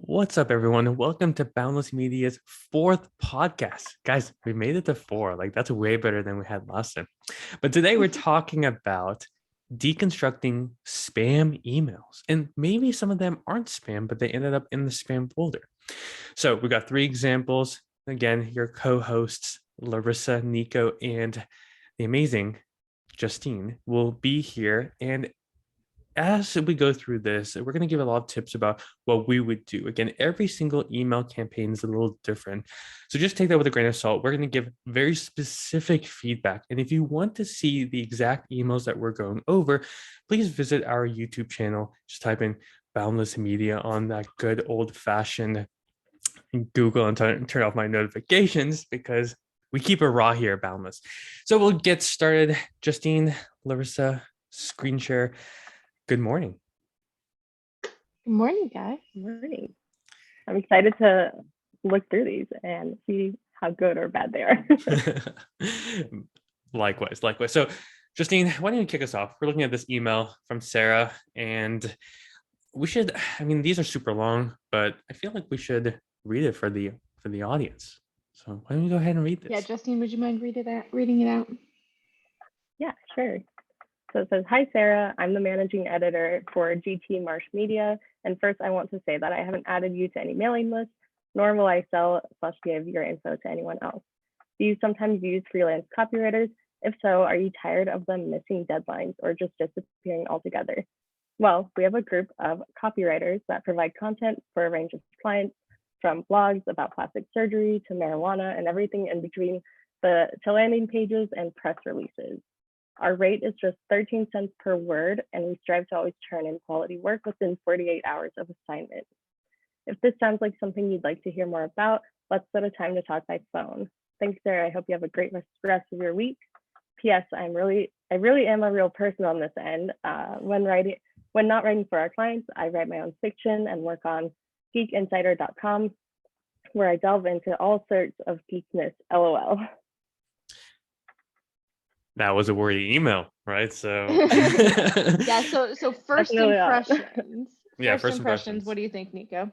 What's up, everyone? Welcome to Boundless Media's fourth podcast. Guys, we made it to four. That's way better than we had last time. But today we're talking about deconstructing spam emails. And maybe some of them aren't spam, but they ended up in the spam folder. So we got three examples. Again, your co-hosts, Larissa, Nico, and the amazing Justine will be here. And as we go through this, we're going to give a lot of tips about what we would do. Again, every single email campaign is a little different. So just take that with a grain of salt. We're going to give very specific feedback. And if you want to see the exact emails that we're going over, please visit our YouTube channel. Just type in Boundless Media on that good old fashioned Google and turn off my notifications because we keep it raw here at Boundless. So we'll get started. Justine, Larissa, screen share. Good morning. Good morning, guys. Good morning. I'm excited to look through these and see how good or bad they are. Likewise. So, Justine, why don't you kick us off? We're looking at this email from Sarah, and these are super long, but I feel like we should read it for the audience. So why don't you go ahead and read this? Yeah, Justine, would you mind reading it out? Yeah, sure. So it says, "Hi, Sarah. I'm the managing editor for GT Marsh Media. And first, I want to say that I haven't added you to any mailing list, nor will I sell/give your info to anyone else. Do you sometimes use freelance copywriters? If so, are you tired of them missing deadlines or just disappearing altogether? Well, we have a group of copywriters that provide content for a range of clients, from blogs about plastic surgery to marijuana and everything in between, to landing pages and press releases. Our rate is just 13 cents per word, and we strive to always turn in quality work within 48 hours of assignment. If this sounds like something you'd like to hear more about, let's set a time to talk by phone. Thanks, Sarah. I hope you have a great rest of your week. P.S. I really am a real person on this end. When not writing for our clients, I write my own fiction and work on geekinsider.com, where I delve into all sorts of geekness. LOL." That was a wordy email, right? So yeah. So first impressions. Yeah, first impressions. What do you think, Nico?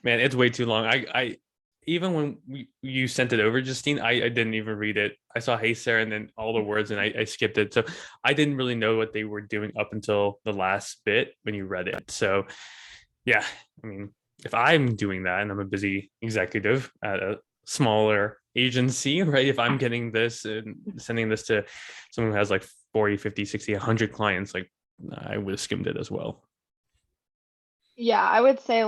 Man, it's way too long. I even when you sent it over, Justine, I didn't even read it. I saw "Hey Sarah" and then all the words, and I skipped it. So I didn't really know what they were doing up until the last bit when you read it. So yeah, I mean, if I'm doing that and I'm a busy executive at a smaller agency, right? If I'm getting this and sending this to someone who has like 40, 50, 60, 100 clients, like I would have skimmed it as well. Yeah, I would say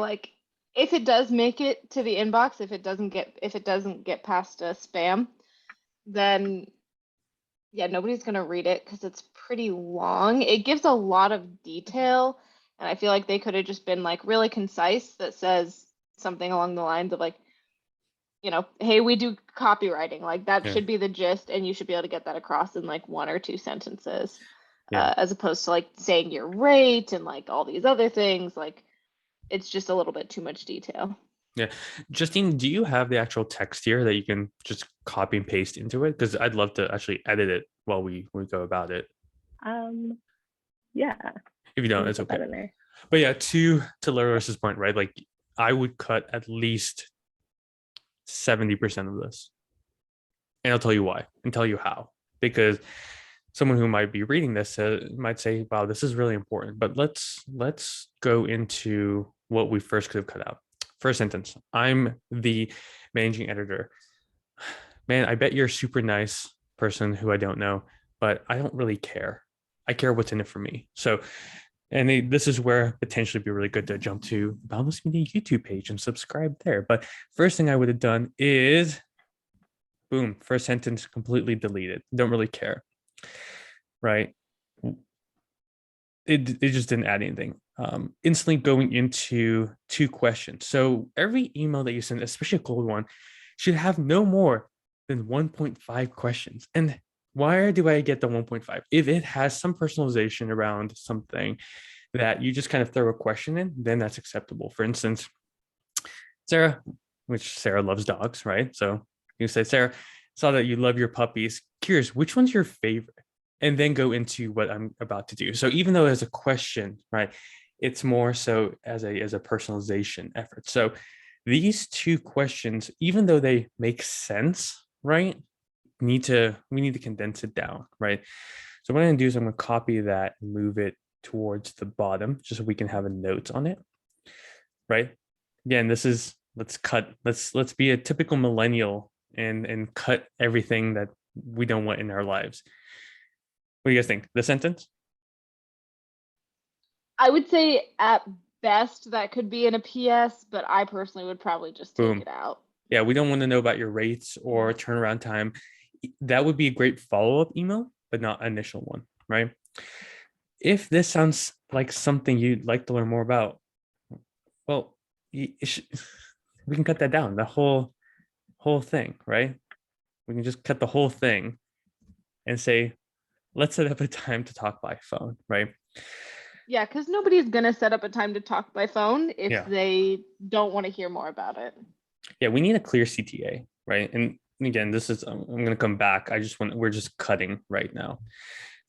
if it does make it to the inbox, if it doesn't get past a spam, then yeah, nobody's gonna read it because it's pretty long. It gives a lot of detail, and I feel like they could have just been really concise that says something along the lines of hey, we do copywriting. That should be the gist, and you should be able to get that across in one or two sentences, as opposed to saying your rate and all these other things. It's just a little bit too much detail. Yeah. Justine, do you have the actual text here that you can just copy and paste into it? Because I'd love to actually edit it while we go about it. Yeah. If you don't, it's okay. But yeah, to Larissa's point, right? I would cut at least 70% of this. And I'll tell you why and tell you how. Because someone who might be reading this might say, wow, this is really important. But let's go into what we first could have cut out. First sentence: I'm the managing editor. Man, I bet you're a super nice person who I don't know, but I don't really care. I care what's in it for me. So, and this is where potentially be really good to jump to Boundless Media YouTube page and subscribe there. But first thing I would have done is, boom, first sentence completely deleted. Don't really care, right? It just didn't add anything. Instantly going into two questions. So every email that you send, especially a cold one, should have no more than 1.5 questions. And why do I get the 1.5? If it has some personalization around something that you just kind of throw a question in, then that's acceptable. For instance, Sarah, which Sarah loves dogs, right? So you say, Sarah, saw that you love your puppies. Curious, which one's your favorite? And then go into what I'm about to do. So even though it's a question, right, It's more so as a personalization effort. So these two questions, even though they make sense, right, we need to condense it down, right? So what I'm gonna do is I'm gonna copy that and move it towards the bottom just so we can have a note on it, right? Again, this is let's be a typical millennial and cut everything that we don't want in our lives. What do you guys think? The sentence? I would say at best that could be in a PS, but I personally would probably just take Boom. it out. Yeah, we don't want to know about your rates or turnaround time. That would be a great follow-up email, but not initial one, right? If this sounds like something you'd like to learn more about, well, we can cut that down, the whole thing, right? We can just cut the whole thing and say, let's set up a time to talk by phone, right? Yeah, because nobody's gonna set up a time to talk by phone if Yeah. they don't want to hear more about it. Yeah, we need a clear CTA, right? And again, this is I'm going to come back. We're just cutting right now.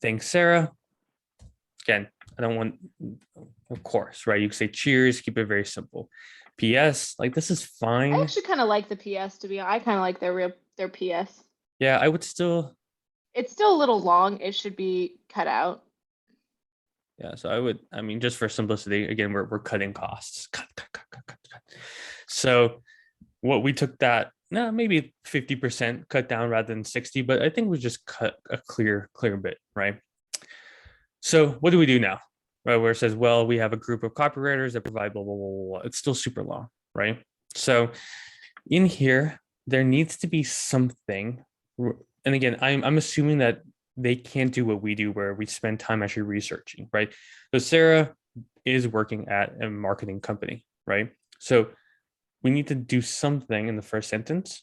Thanks, Sarah. Again, I don't want, of course, right? You can say cheers, keep it very simple. PS, like this is I fine. actually kind of like the PS to be. I kind of like their PS. Yeah, I would still. It's still a little long. It should be cut out. Yeah, so I mean, just for simplicity, again, we're cutting costs. Cut. So what we took that, maybe 50% cut down rather than 60, but I think we just cut a clear bit, right? So what do we do now? Right, where it says, well, we have a group of copywriters that provide blah, blah, blah, blah, blah. It's still super long, right? So in here, there needs to be something. And again, I'm assuming that they can't do what we do where we spend time actually researching, right? So Sarah is working at a marketing company, right? So we need to do something in the first sentence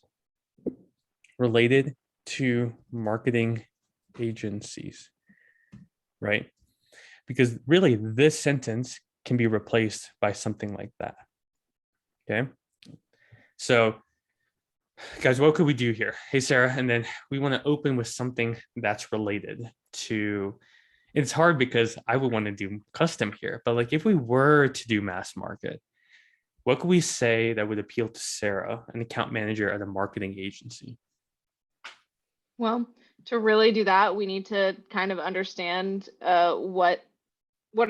related to marketing agencies, right? Because really this sentence can be replaced by something like that. Okay. So guys, what could we do here? Hey, Sarah, and then we want to open with something that's related to, it's hard because I would want to do custom here, but like if we were to do mass market, what could we say that would appeal to Sarah, an account manager at a marketing agency? Well, to really do that, we need to kind of understand what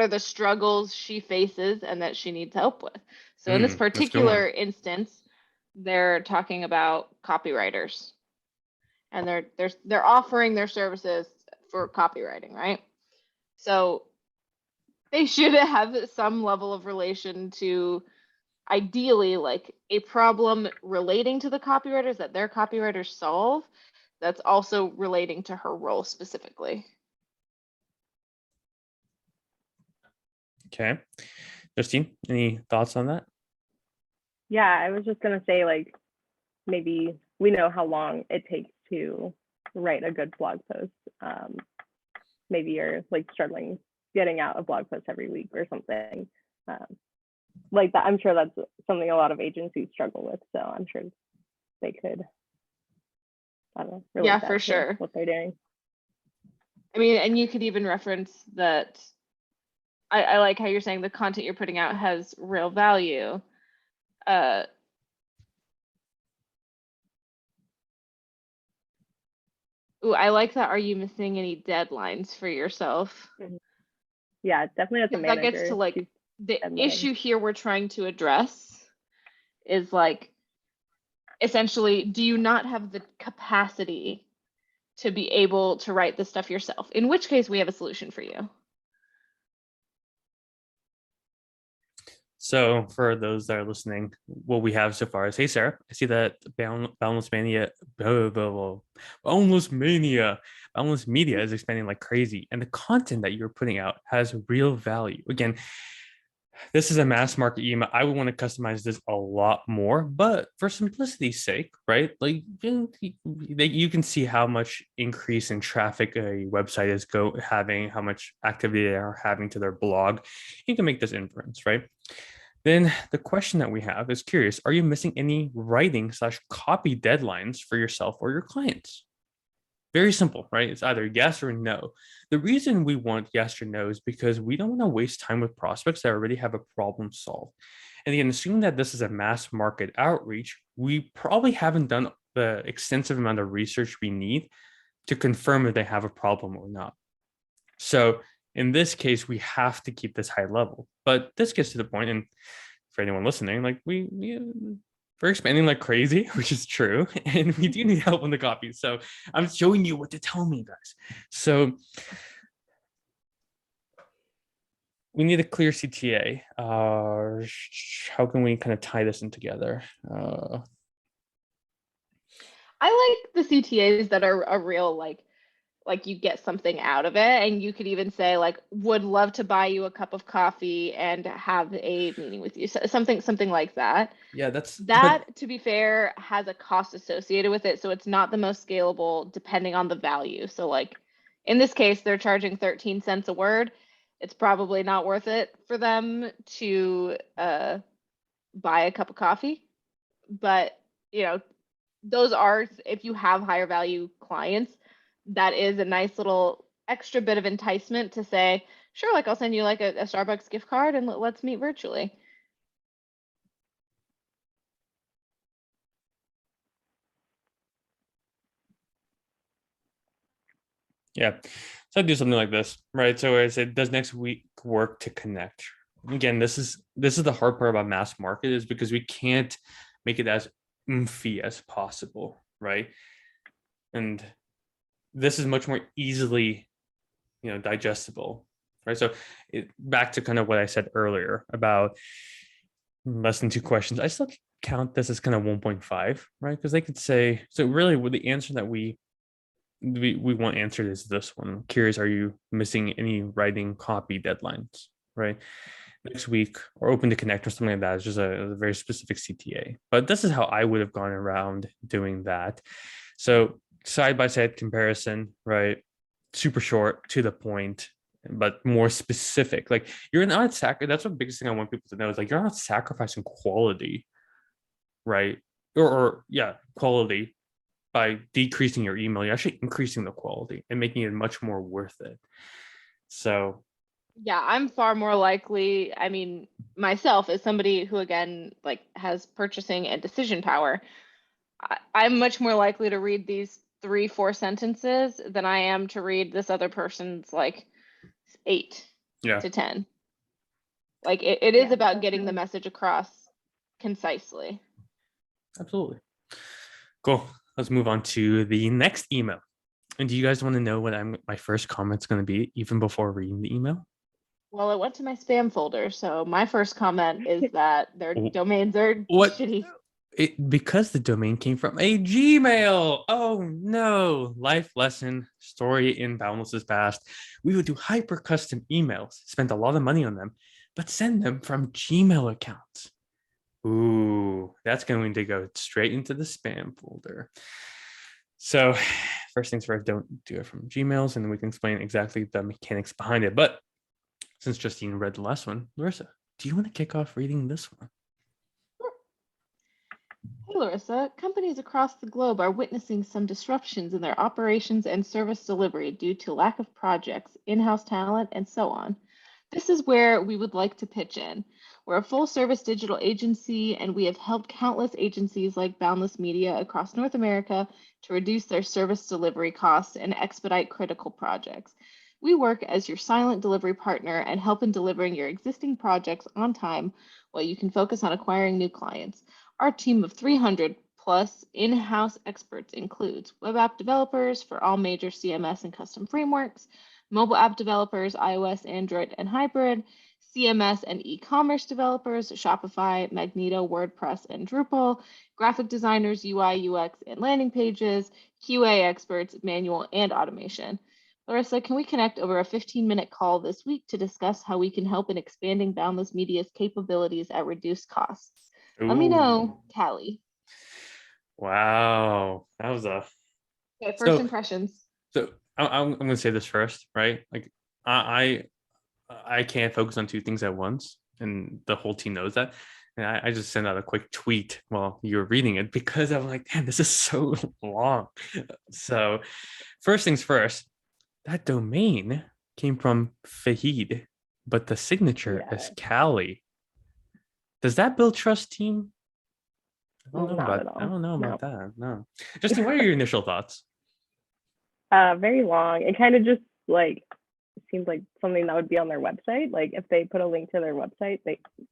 are the struggles she faces and that she needs help with. So in this That's a good one. particular instance, they're talking about copywriters, and they're offering their services for copywriting, right? So they should have some level of relation to, ideally, like a problem relating to the copywriters that their copywriters solve that's also relating to her role specifically. Okay. Justine, any thoughts on that? Yeah, I was just gonna say, like, maybe we know how long it takes to write a good blog post. Maybe you're like struggling getting out a blog post every week or something like that. I'm sure that's something a lot of agencies struggle with. So I'm sure they could, I don't know, relate Yeah, that for to sure. what they're doing. I mean, and you could even reference that. I like how you're saying the content you're putting out has real value. Ooh, I like that. Are you missing any deadlines for yourself? Yeah, definitely as a Because that manager. gets to like the issue here we're trying to address is like, essentially, do you not have the capacity to be able to write this stuff yourself? In which case we have a solution for you. So for those that are listening, what we have so far is, hey, Sarah, I see that Boundless Mania, Boundless Media is expanding like crazy. And the content that you're putting out has real value. Again, this is a mass market email. I would want to customize this a lot more, but for simplicity's sake, right? Like you can see how much increase in traffic a website is having, how much activity they are having to their blog. You can make this inference, right? Then the question that we have is curious, are you missing any writing / copy deadlines for yourself or your clients? Very simple, right? It's either yes or no. The reason we want yes or no is because we don't want to waste time with prospects that already have a problem solved. And again, assuming that this is a mass market outreach, we probably haven't done the extensive amount of research we need to confirm if they have a problem or not. So in this case, we have to keep this high level. But this gets to the point, and for anyone listening, like we're expanding like crazy, which is true, and we do need help on the copy. So I'm showing you what to tell me, guys. So we need a clear CTA. How can we kind of tie this in together? I like the CTAs that are a real like you get something out of it, and you could even say like would love to buy you a cup of coffee and have a meeting with you. So something like that. Yeah, that's That, to be fair, has a cost associated with it, so it's not the most scalable depending on the value. So like in this case, they're charging 13 cents a word. It's probably not worth it for them to buy a cup of coffee. But you know, those are, if you have higher value clients, that is a nice little extra bit of enticement to say, sure, like I'll send you like a Starbucks gift card and let's meet virtually. Yeah. So I do something like this, right? So I said, does next week work to connect? Again, this is the hard part about mass market is because we can't make it as oomphy as possible, right? And this is much more easily, digestible, right? So back to kind of what I said earlier about less than two questions, I still count this as kind of 1.5, right? Because they could say, so really with the answer that we want answered is this one. I'm curious, are you missing any writing copy deadlines, right? Next week or open to connect or something like that. It's just a very specific CTA. But this is how I would have gone around doing that. So side by side comparison, right? Super short, to the point, but more specific. Like you're not that's the biggest thing I want people to know is like you're not sacrificing quality, right? Or yeah, quality by decreasing your email. You're actually increasing the quality and making it much more worth it. So Yeah, I'm far more likely, I mean, myself as somebody who again like has purchasing and decision power, I'm much more likely to read these 3, 4 sentences than I am to read this other person's like 8 yeah, to 10. Like it is Yeah, about getting the definitely. message across concisely. absolutely. Cool. Let's move on to the next email. And do you guys want to know what my first comment's going to be even before reading the email? Well, it went to my spam folder, so my first comment is that their domains are What? shitty. Because the domain came from a Gmail. Oh no. Life lesson, story in Boundless's past. We would do hyper custom emails, spend a lot of money on them, but send them from Gmail accounts. Ooh, that's going to go straight into the spam folder. So first things first, don't do it from Gmails, and then we can explain exactly the mechanics behind it. But since Justine read the last one, Larissa, do you want to kick off reading this one? Hey Larissa, companies across the globe are witnessing some disruptions in their operations and service delivery due to lack of projects, in-house talent, and so on. This is where we would like to pitch in. We're a full-service digital agency, and we have helped countless agencies like Boundless Media across North America to reduce their service delivery costs and expedite critical projects. We work as your silent delivery partner and help in delivering your existing projects on time while you can focus on acquiring new clients. Our team of 300 plus in-house experts includes web app developers for all major CMS and custom frameworks, mobile app developers, iOS, Android, and hybrid, CMS and e-commerce developers, Shopify, Magneto, WordPress, and Drupal, graphic designers, UI, UX, and landing pages, QA experts, manual and automation. Larissa, can we connect over a 15-minute call this week to discuss how we can help in expanding Boundless Media's capabilities at reduced costs? Let me know, Ooh, Callie. wow, that was a Okay, first so. impressions. So I'm going to say this first, right? Like I can't focus on two things at once, and the whole team knows that. And I just sent out a quick tweet while you were reading it because I'm like, damn, this is so long. So first things first, that domain came from Fahid, but the signature is Cali. Does that build trust, team? Not at all. I don't know No. about that. No. Justine, what are your initial thoughts? Very long. It kind of just like seems like something that would be on their website. Like if they put a link to their website,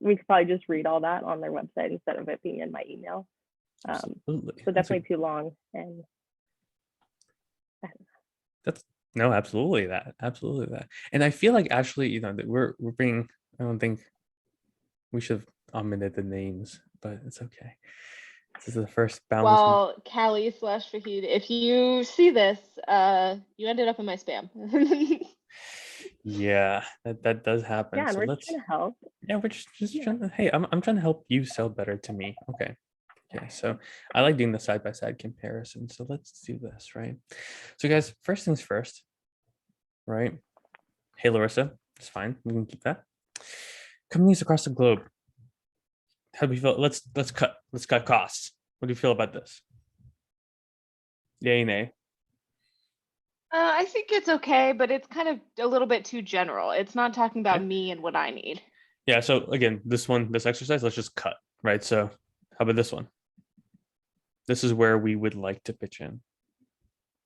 we could probably just read all that on their website instead of it being in my email. Absolutely. So definitely too long. And no, absolutely that. And I feel like actually, you know, that we're being. I don't think we should have omitted the names, but it's okay. This is the first boundless. Well, Callie / Fahid, if you see this, you ended up in my spam. Yeah, that does happen. yeah, and So we're let's. just gonna help. Yeah, we're just trying to. Hey, I'm trying to help you sell better to me. Okay. So I like doing the side by side comparison. So let's do this, right? So guys, first things first, right? Hey Larissa, it's fine. We can keep that. Companies across the globe. How do we feel? Let's cut costs. What do you feel about this? Yay, nay. I think it's okay, but it's kind of a little bit too general. It's not talking about me and what I need. Yeah. So again, this exercise, let's just cut, right? So how about this one? This is where we would like to pitch in.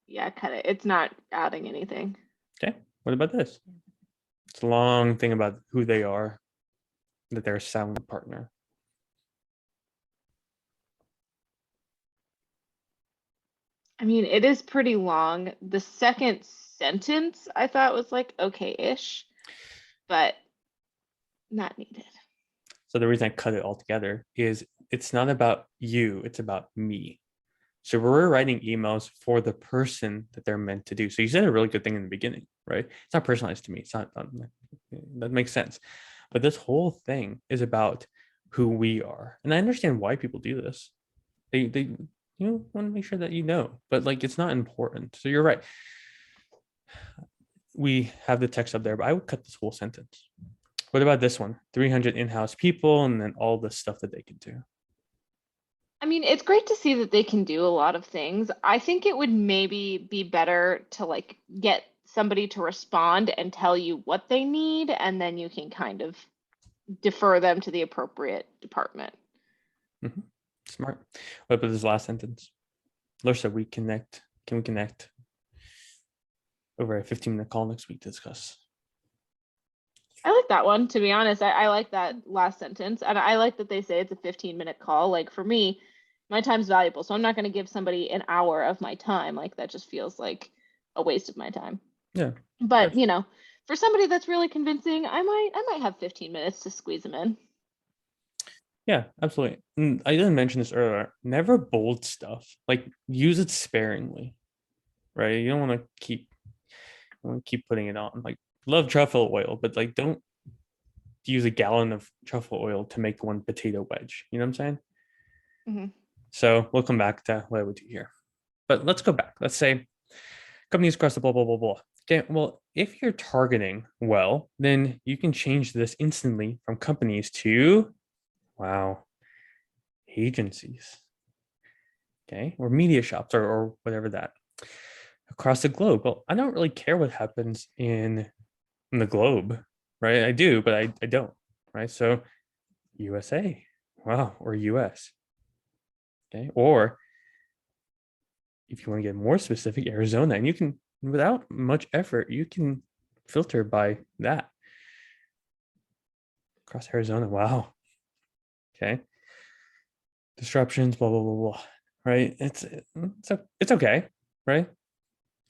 Yeah, cut it. It's not adding anything. Okay. What about this? It's a long thing about who they are, that they're a sound partner. I mean, it is pretty long. The second sentence I thought was like okay-ish, but not needed. So the reason I cut it all together is it's not about you, it's about me. So we're writing emails for the person that they're meant to do. So you said a really good thing in the beginning, right? It's not personalized to me. It's not that makes sense. But this whole thing is about who we are. And I understand why people do this. They want to make sure that you know, but like it's not important. So you're right. We have the text up there, but I would cut this whole sentence. What about this one? 300 in-house people and then all the stuff that they can do. I mean, it's great to see that they can do a lot of things. I think it would maybe be better to like get somebody to respond and tell you what they need, and then you can kind of defer them to the appropriate department. Mm-hmm. Smart. What about this last sentence? Larissa, we connect. Can we connect over a 15-minute call next week to discuss? I like that one, to be honest. I like that last sentence. And I like that they say it's a 15-minute call. Like for me, my time's valuable. So I'm not going to give somebody an hour of my time. Like that just feels like a waste of my time. Yeah. But, you know, for somebody that's really convincing, I might have 15 minutes to squeeze them in. Yeah, absolutely. I didn't mention this earlier. Never bold stuff. Like use it sparingly, right? You don't want to keep putting it on. Like love truffle oil, but like don't use a gallon of truffle oil to make one potato wedge. You know what I'm saying? Mm-hmm. So we'll come back to what I would do here. But let's go back. Let's say companies across the blah, blah, blah, blah. Okay, well, if you're targeting well, then you can change this instantly from companies to, wow, agencies. Okay, or media shops or whatever that across the globe. Well, I don't really care what happens in the globe, right? I do, but I don't, right? So USA, wow, or US. Okay, or if you want to get more specific, Arizona, and you can, without much effort, you can filter by that. Across Arizona, wow. Okay. Disruptions, blah, blah, blah, blah. Right? It's okay, right?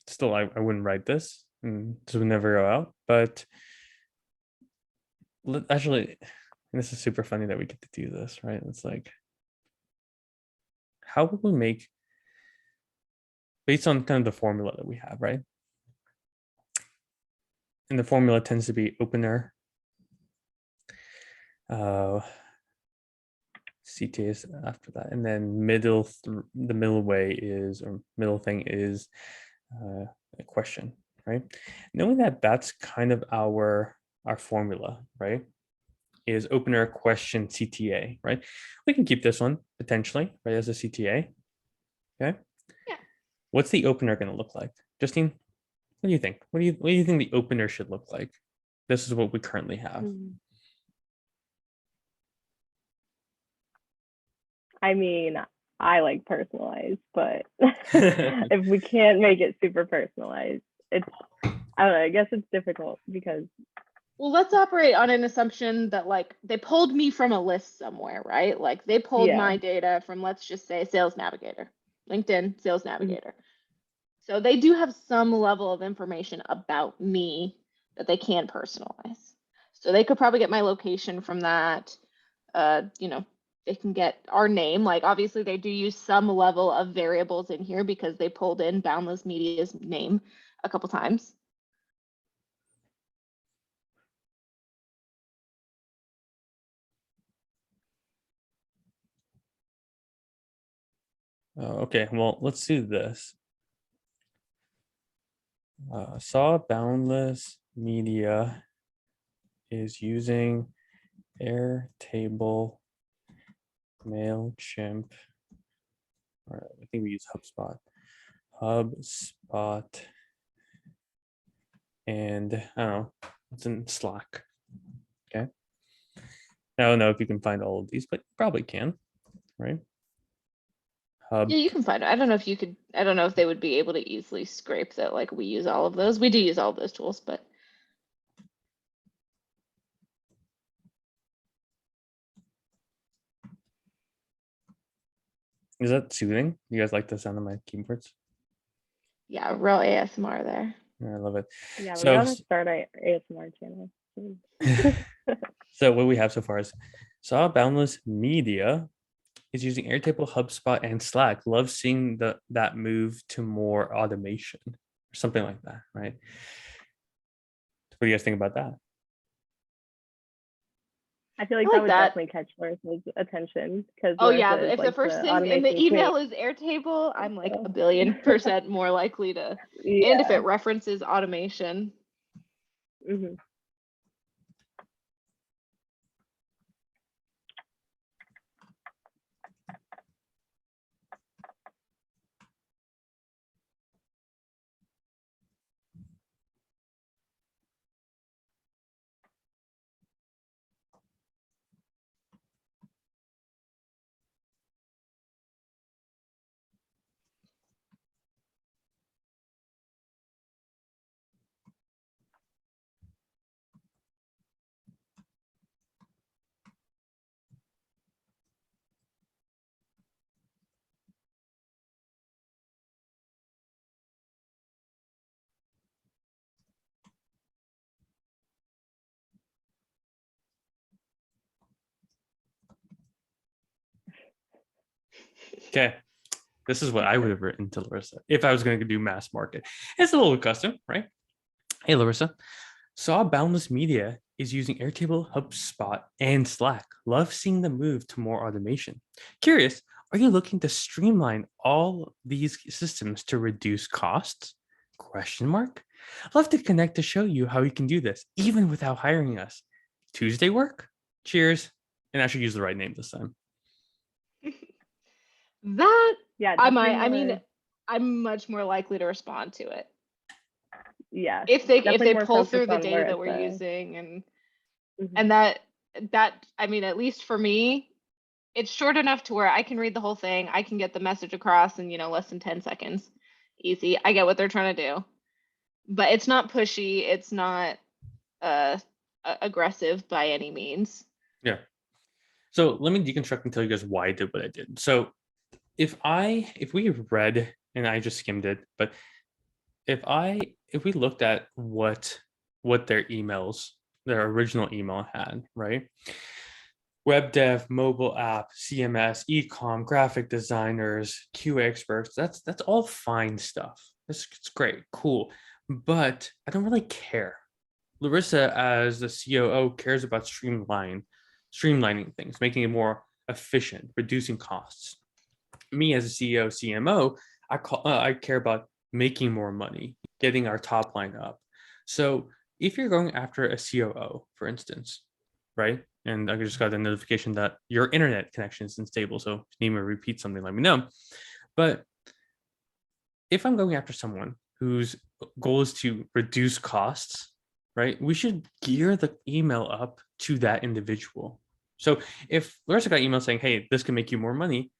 Still, I wouldn't write this, and this would never go out, but actually, this is super funny that we get to do this, right? It's like, how would we make, based on kind of the formula that we have, right? And the formula tends to be opener, CTAs after that, and then the middle way is, or middle thing is a question, right? Knowing that that's kind of our formula, right? is opener question CTA, right? We can keep this one potentially, right, as a CTA. Okay. Yeah. What's the opener going to look like? Justine, what do you think? What do you think the opener should look like? This is what we currently have. I mean, I like personalized, but if we can't make it super personalized, I don't know, I guess it's difficult because. Well, let's operate on an assumption that like they pulled me from a list somewhere, right? Like they pulled my data from, let's just say, Sales Navigator, LinkedIn Sales Navigator. So they do have some level of information about me that they can personalize. So they could probably get my location from that. They can get our name. Like obviously they do use some level of variables in here because they pulled in Boundless Media's name a couple times. Okay, well, let's do this. Saw Boundless Media is using Airtable, MailChimp, or I think we use HubSpot, and I don't know, it's in Slack. Okay. I don't know if you can find all of these, but you probably can, right? Yeah, you can find it. I don't know if you could, I don't know if they would be able to easily scrape that. Like we use all of those. We do use all of those tools, but. Is that soothing? You guys like the sound of my keyboards? Yeah, real ASMR there. I love it. Yeah, we So, gotta start our ASMR channel. so what we have so far is Saw Boundless Media is using Airtable, HubSpot, and Slack. Love seeing that move to more automation or something like that, right? What do you guys think about that? I feel like I that like would that. definitely catch Larissa's attention because. Oh yeah, if the first thing in the email is Airtable, I'm like a billion% more likely to. Yeah. And if it references automation. Okay. This is what I would have written to Larissa if I was going to do mass market. It's a little custom, right? Hey, Larissa. Saw Boundless Media is using Airtable, HubSpot, and Slack. Love seeing the move to more automation. Curious, are you looking to streamline all these systems to reduce costs? Question mark. Love to connect to show you how you can do this, even without hiring us. Tuesday work? Cheers. And I should use the right name this time. That yeah, I mean, I'm much more likely to respond to it. Yeah. If they pull through the data that we're using and that I mean, at least for me, it's short enough to where I can read the whole thing. I can get the message across in, less than 10 seconds. Easy. I get what they're trying to do. But it's not pushy. It's not aggressive by any means. Yeah. So let me deconstruct and tell you guys why I did what I did. So if we read and I just skimmed it, but if we looked at what their original email had, right? Web dev, mobile app, CMS, ecom, graphic designers, QA experts, that's all fine stuff. It's great, cool. But I don't really care. Larissa, as the COO, cares about streamlining things, making it more efficient, reducing costs. Me as a CEO, CMO, I care about making more money, getting our top line up. So if you're going after a COO, for instance, right? and I just got a notification that your internet connection is unstable. So if you need me to repeat something, let me know. But if I'm going after someone whose goal is to reduce costs, right, we should gear the email up to that individual. So if Larissa got email saying, hey, this can make you more money,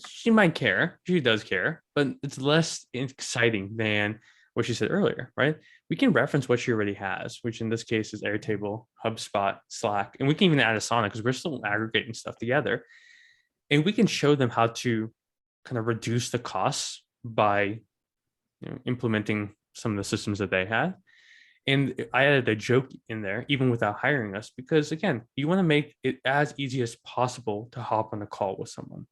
she might care. She does care, but it's less exciting than what she said earlier, right? We can reference what she already has, which in this case is Airtable, HubSpot, Slack, and we can even add Asana because we're still aggregating stuff together. And we can show them how to kind of reduce the costs by implementing some of the systems that they had. And I added a joke in there, even without hiring us, because again, you want to make it as easy as possible to hop on a call with someone.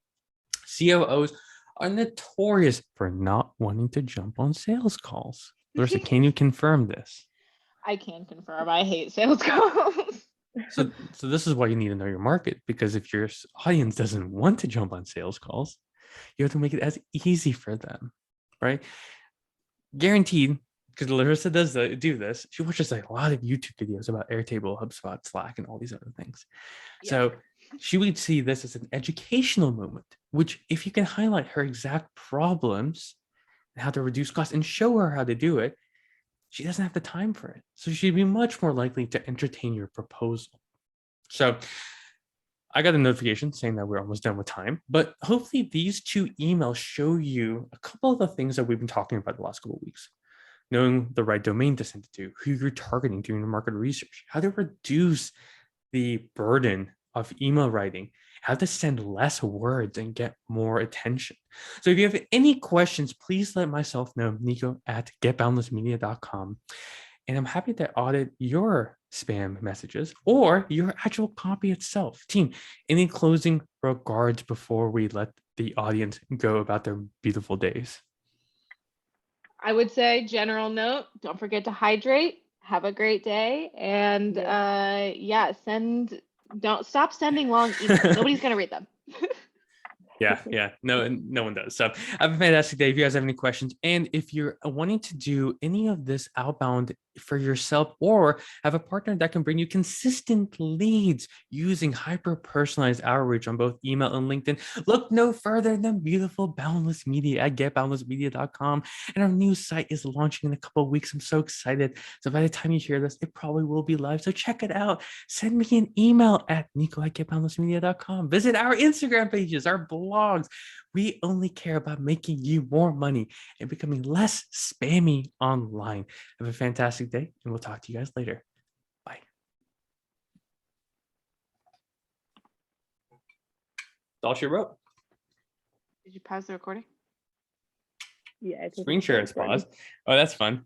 COOs are notorious for not wanting to jump on sales calls. Larissa, can you confirm this? I can confirm. I hate sales calls. So this is why you need to know your market, because if your audience doesn't want to jump on sales calls, you have to make it as easy for them, right? Guaranteed, because Larissa does do this. She watches a lot of YouTube videos about Airtable, HubSpot, Slack, and all these other things. Yeah. So she would see this as an educational moment, which if you can highlight her exact problems and how to reduce costs and show her how to do it, she doesn't have the time for it. So she'd be much more likely to entertain your proposal. So I got a notification saying that we're almost done with time, but hopefully these 2 emails show you a couple of the things that we've been talking about the last couple of weeks. Knowing the right domain to send it to, who you're targeting, doing your market research, how to reduce the burden of email writing, how to send less words and get more attention. So if you have any questions, please let myself know, Nico at getboundlessmedia.com. And I'm happy to audit your spam messages or your actual copy itself. Team, any closing regards before we let the audience go about their beautiful days? I would say general note, don't forget to hydrate. Have a great day. And don't stop sending long emails. Nobody's going to read them. Yeah. No one does. So have a fantastic day. If you guys have any questions, and if you're wanting to do any of this outbound for yourself or have a partner that can bring you consistent leads using hyper-personalized outreach on both email and LinkedIn, look no further than beautiful Boundless Media at getboundlessmedia.com. And our new site is launching in a couple of weeks. I'm so excited. So by the time you hear this, it probably will be live. So check it out. Send me an email at nico@getboundlessmedia.com. Visit our Instagram pages, our blogs. We only care about making you more money and becoming less spammy online. Have a fantastic day, and we'll talk to you guys later. Bye. That's all she wrote. Did you pause the recording? Yeah. Screen share is paused. Oh, that's fun.